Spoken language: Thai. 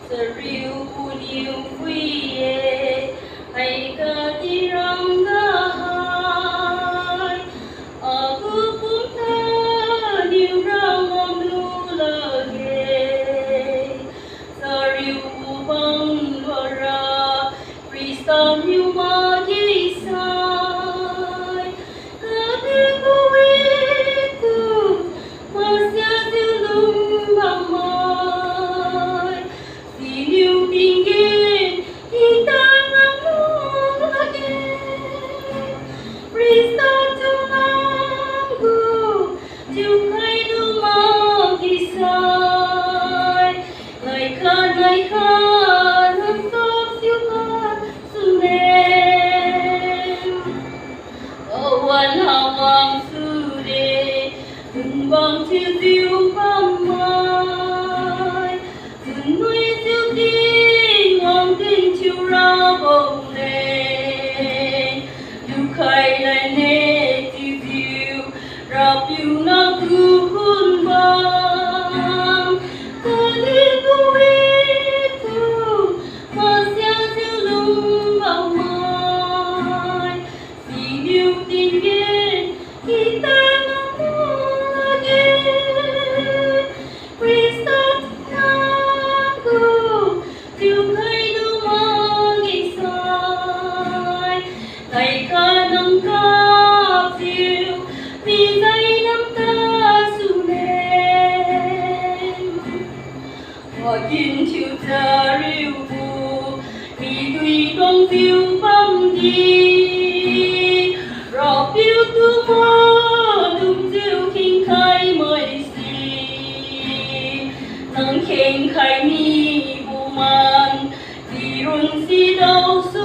Giờ riu u niu quy ye hay cả đi rong cả hai aku pun ta niu rong om lu la ge giờ riu u bang lo ra freestyle niu ma gi sai cả đi cu vi tu ma sia tu lum bang mai si niu tình gen hi ta ngang lu la ge freestyle tu ngang gu chiu khai lu ma gi sai ngày kha nằm tóc siêu ca su đen ởวันหาวังสุเดถึงบางที่จิวบ้าไม้ถึงนุ้ยจิวดีงองดินจิวราบงเลดูใครเลยเน่จิวจิวรับอยู่นักดูหุ่นบางก็ดีกูวิทูมาเสียจิวลุงบ้าไม้สีนิวติงเกนกีตาร์น้องละเกfreestyleน้ำกูจิวใครดูมากิสายใครข้าน้ำกาจิวมีใจน้ำตาสุเลนพอกินชิวจะริวบูมีดุยดวงจิวบังดีรอบิวตูโมดุมจิวคิงไข่ไม่สีนังเข่งไข่มีบูมันดีรุนสีดาวสุ